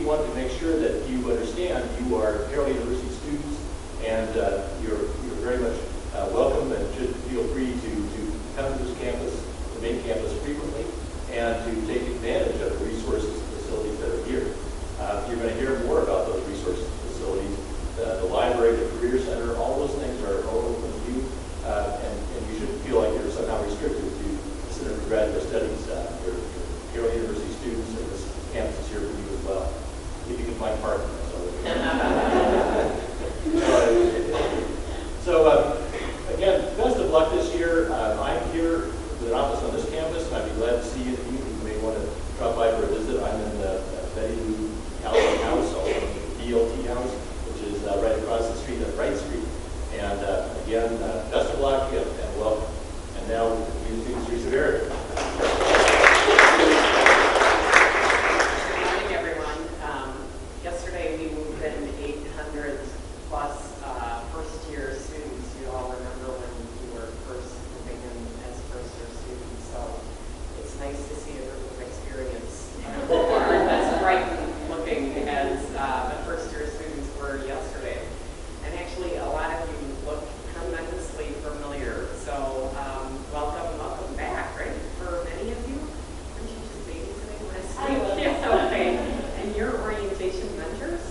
want to make sure that you understand you are Carroll University students, and you're very much welcome, and should feel free to come to this campus, the main campus, frequently, and to take advantage of the resources and facilities that are here. You're going to hear more about those resources and facilities. The library, the Career Center, all those things are open to you, and you shouldn't feel like you're somehow restricted to the Center for Graduate Studies. Your Carroll University students, and this campus is here for you as well. If you can find parking. Again, best of luck this year. I'm here with an office on this campus, and I'd be glad to see you. You may want to drop by for a visit. I'm in the Betty Lou Housing House, also in the DLT House, which is right across the street on Wright Street. And again, best of luck and welcome. And now, we introduce Teresa Barrett. Good morning, everyone. Yesterday, we moved in 800 plus first-year students. You all remember when you were first moving in as first-year students. So it's nice to see a group of experience who are as frightened-looking as the first-year students were yesterday. And actually, a lot of you look tremendously familiar. So welcome back, right? For many of you, weren't you just babysitting last week? Yeah, okay. And your orientation mentors.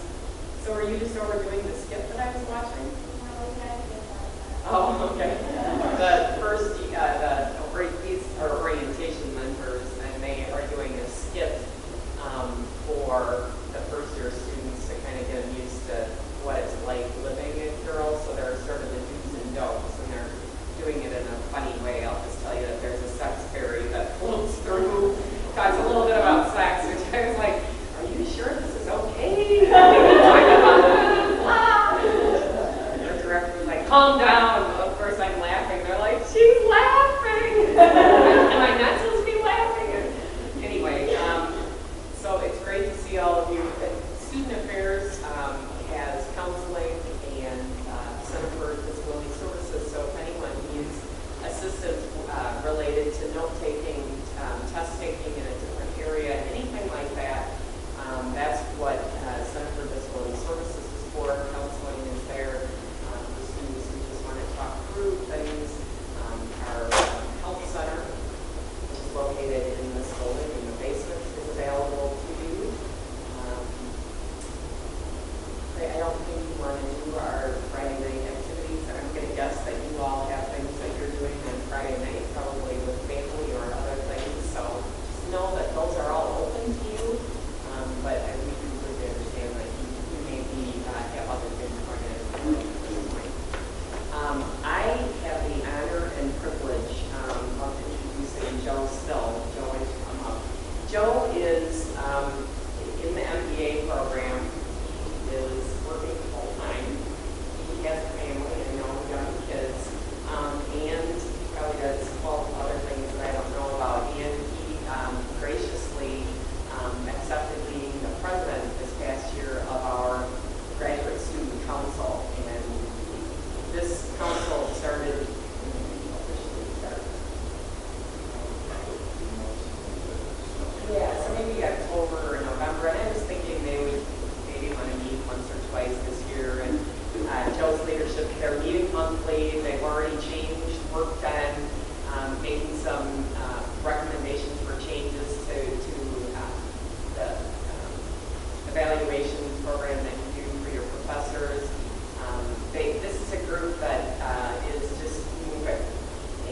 So are you just overdoing the skit that I was watching? Oh, okay. The first, these are orientation mentors, and they are doing a skit for the first-year students to kind of get them used to what it's like living at Carroll. So they're sort of the do's and don'ts, and they're doing it in a funny way. I'll just tell you that there's a sex fairy that floats through, talks a little bit about sex, which I was like, are you sure this is okay? The director was like, calm down. Of course, I'm laughing. They're like, she's laughing. Am I not supposed to be laughing? Anyway, so it's great to see all of you. Student Affairs has counseling and Center for Disability Services. So if anyone needs assistance related to note-taking, test-taking in a different area, anything like that, that's what Center for Disability Services is for. Counseling is there for students who just want to talk through things. Our health center, which is located in this building in the basement, is available to you. I don't think you want to do our Friday night activities. I'm going to guess that you all have things that you're doing on Friday night, probably with family or other things. So just know that those are all open to you. But we do really understand that you may be have other things going on at this point. I have the honor and privilege of introducing Joe Still. Joe, why don't you come up? Joe is in the MBA program. He is working full-time. He has a family and young kids. And he probably does 12 other things that I don't know about. And he graciously accepted being the president this past year of our Graduate Student Council. And this council started, so maybe October or November. And I was thinking they would maybe want to meet once or twice this year. And Joe's leadership, they're meeting monthly. They've already worked on making some recommendations for changes to the evaluation program that you do for your professors. This is a group that is just moving,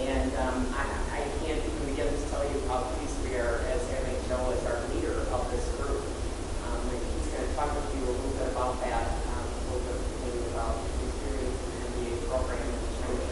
and I can't even begin to tell you how pleased we are as having Joe as our leader of this group. He's going to talk with you a little bit about that, a little bit about the experience in the MBA program and trying to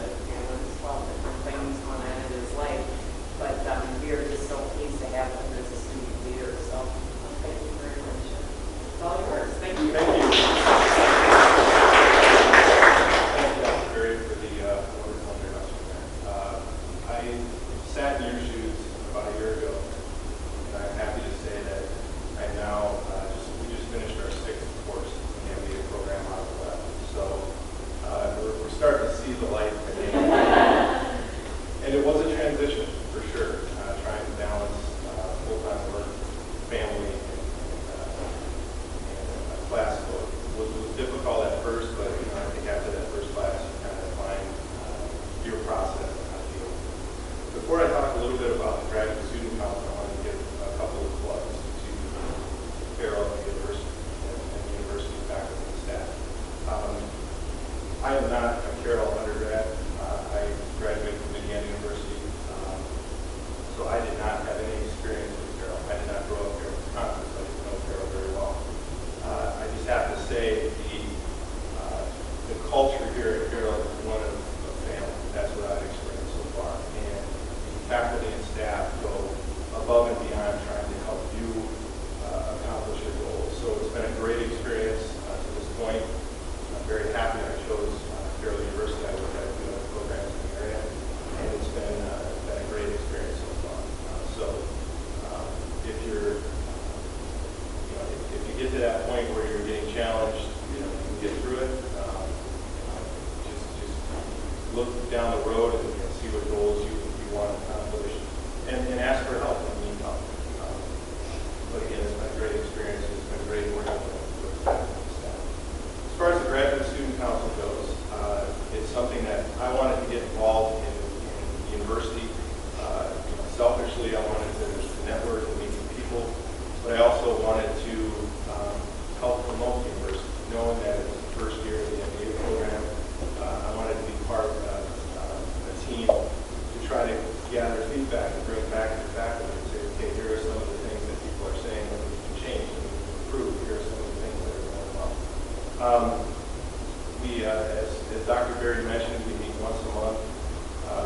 As Dr. Berry mentioned, we meet once a month.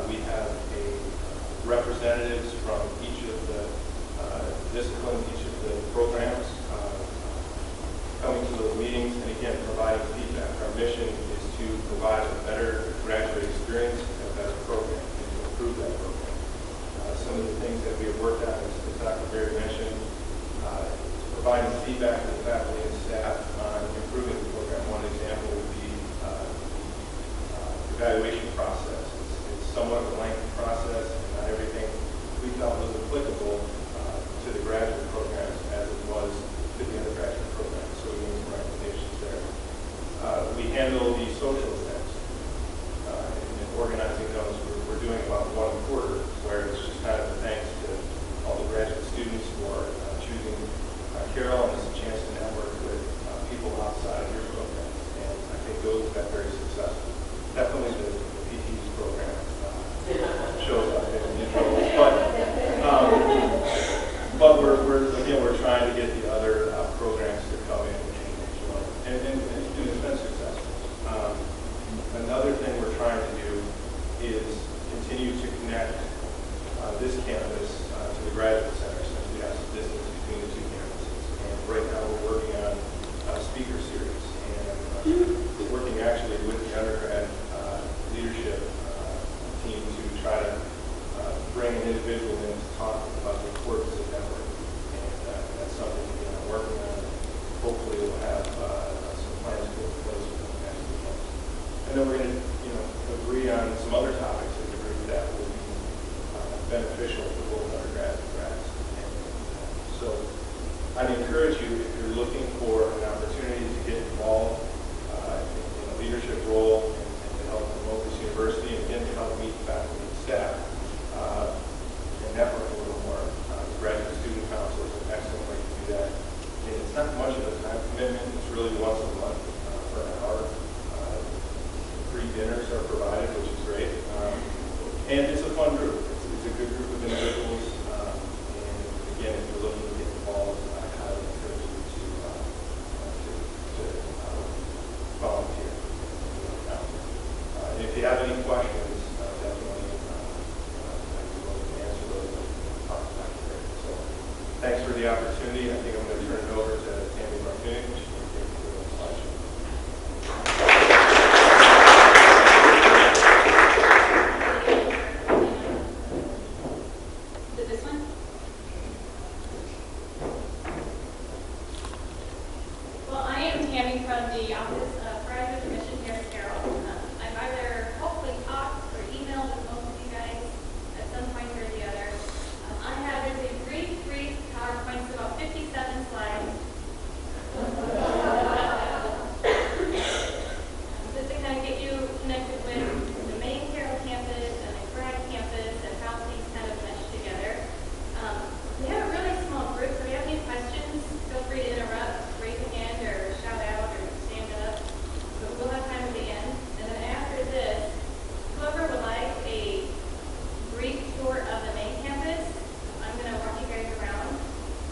We have representatives from each of the disciplines, each of the programs coming to those meetings, and again, providing feedback. Our mission is to provide a better graduate experience and a better program, and to improve that program. Some of the things that we have worked on, as Dr. Berry mentioned, providing feedback to the faculty and staff on improving the program. One example would be the evaluation process. It's somewhat of a lengthy process, and not everything we felt was applicable to the graduate programs as it was to the undergraduate programs. So we made some recommendations there. We handle the social events and organizing those. We're doing about one a quarter, where it's just kind of a thanks to all the graduate students for choosing Carroll, and it's a chance to network with people outside of your program. And I think those have been very successful. Definitely the PT's program shows up in the intros. But we're trying to get the other programs to come in and join. And it's been successful. Another thing we're trying to do is continue to connect this campus to the graduate center, since we have some distance between the two campuses. And right now we're working on a speaker series, and we're working actually with the undergrad leadership team to try to bring an individual in to talk about the importance of networking. And that's something we're working on. Hopefully we'll have some plans to go in place within the next few months. And then we're going to agree on some other topics as a group that will be beneficial for both undergrads and grads. And so I'd encourage you, if you're looking for an opportunity to get involved in a leadership role and to help promote this university, and again to help meet faculty and staff and network a little more, the Graduate Student Council is an excellent way to do that. And it's not much of a time commitment. It's really once a month for an hour. Free dinners are provided, which is great. And it's a fun group. It's a good group of individuals. And again, if you're looking to get involved, I highly encourage you to volunteer. And if you have any questions, definitely I'd be willing to answer those and talk to Dr. Berry. So thanks for the opportunity. I think I'm going to turn it over to Tammy Martin, which is going to take the slideshow. From the Office of Grad Orientation here at Carroll. I've either hopefully talked or emailed with most of you guys at some point or the other. I have a brief PowerPoint, so about 57 slides. Just to kind of get you connected with the main Carroll campus and the grad campus and how things kind of mesh together. We have a really small group, so if you have any questions, feel free to interrupt, raise a hand, or shout out, or stand up. But we'll have time at the end. And then after this, whoever would like a brief tour of the main campus, I'm going to walk you guys around.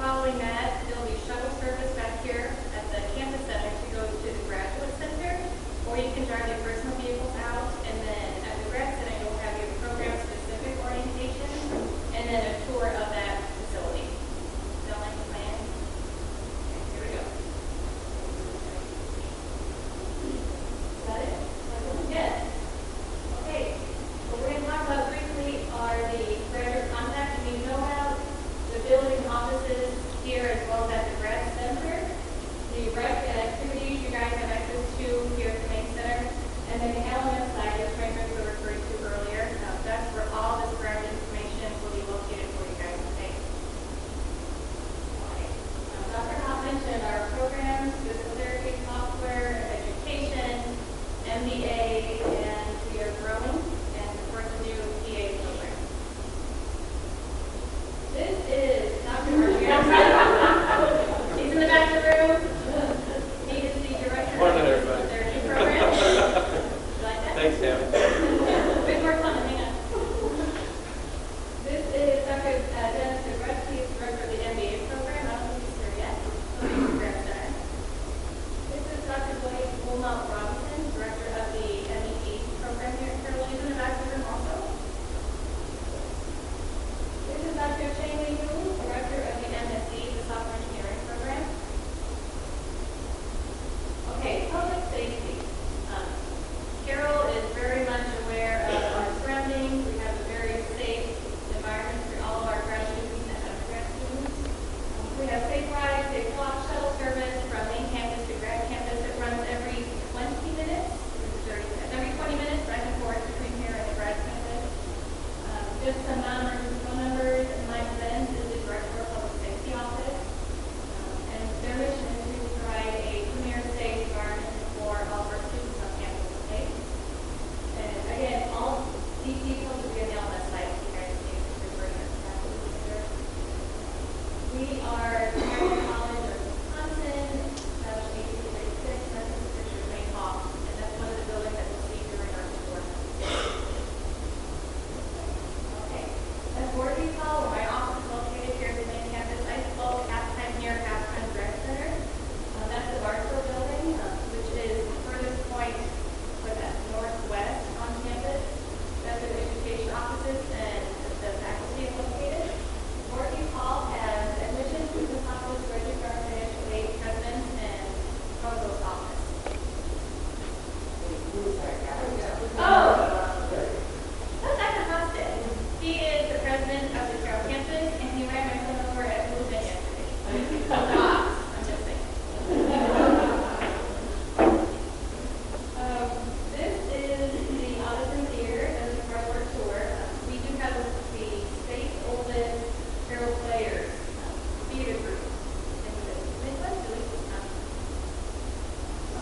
Following that, there'll be shuttle service back here at the campus center to go to the graduate center, or you can drive your personal vehicles out, and then at the grad center, you'll have your program-specific orientation, and then a tour of that facility. Sound like a plan? Okay, here we go. Is that it? Yes. Okay. What we're going to talk about briefly are the graduate contact. And you know about the building offices here at We are Carroll College of Wisconsin, established 1836, that's the picture of Main Hall, and that's one of the buildings that we'll see during our tour. Okay, that's Boardview Hall, where my office is located here at the main campus. I spoke half-time here, half-time Grad Center. That's the Barstow building, which is the furthest point for that northwest on campus. That's where the education offices and the faculty is located. Boardview Hall has admissions, business office, registrar, financial aid, president, and provost office. Oh, that's Dr. Hosted. He is the president of the Carroll campus, and he ran my phone over at Movement yesterday. I'm just saying. This is the Auditorium Theater and the Carroll tour. We do have the state's oldest Carroll Players theater group in the Midwest, at least Wisconsin.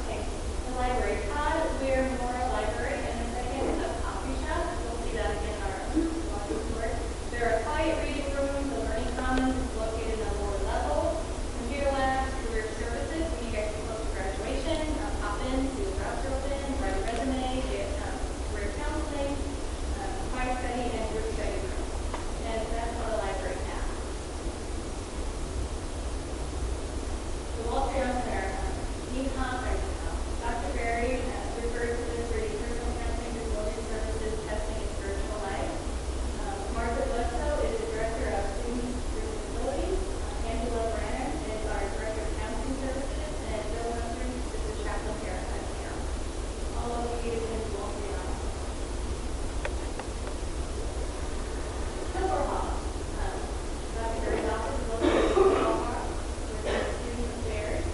Okay, the library. Todd Weir Memorial Library, and a second a coffee shop. We'll see that again in our walking tour. There are quiet reading rooms, the learning commons is located on the lower level. Computer labs, career services, when you guys get close to graduation, pop in, do a job open, write a resume, get career counseling, quiet study, and group study room. And that's what the library has. The Wall Street Center, Dean Dr. Berry refers to this for personal counseling, disability services, testing, and spiritual life. Martha Bledsoe is the director of students with disabilities. Angela Brannon is our director of counseling services, and Bill Western is the chaplain here at Carroll. All located in the Wall Street office. Silver Hall. Dr. Berry's office is located in Silver Hall with the student affairs.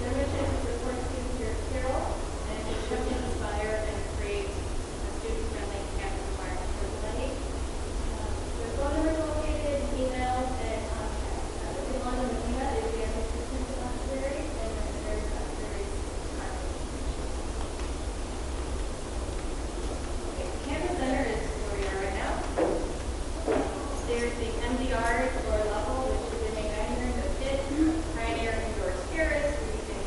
Their mission is to support students here at Carroll and to show, inspire, and create a student-friendly campus environment for everybody. Their phone numbers are located, emails, and contacts. The one on the email is the assistant to Dr. and then there's Dr. Berry's contact information. Okay, Campus Center is where we are right now. There's the MDR floor level, which is the main dining room, the pit, Pioneer Indoor Terrace, where you can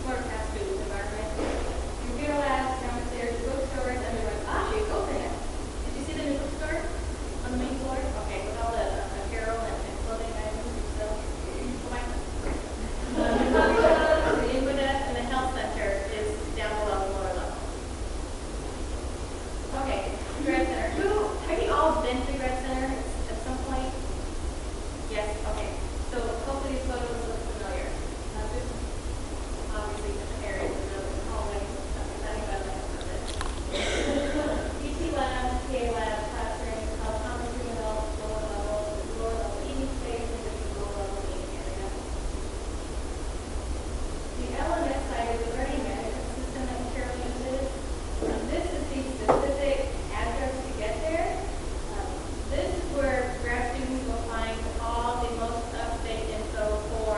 more fast food environment. Computer labs, downstairs, bookstores, and there was she's open it. Did you see the new bookstore on the main floor? Okay, with all the apparel and clothing items and stuff. The Inwood and the health center is down below the lower level. Okay, Grad Center. Have you all been to Grad Center at some point? Yes, okay. So hopefully these photos look familiar. There's obviously different areas of the hallway, depending on the purpose. PT lab, PA lab, classroom, conference room, lower level eating space, and this is lower level meeting area. The LMS side is the learning management system that Carroll uses. This is the specific address to get there. This is where grad students will find all the most up-to-date info for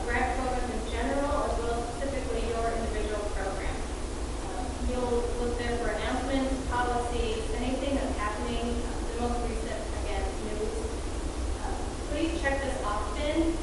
grad programs in general, as well as specifically your individual program. You'll look there for announcements, policies, anything that's happening, the most recent, again, news. Please check this often.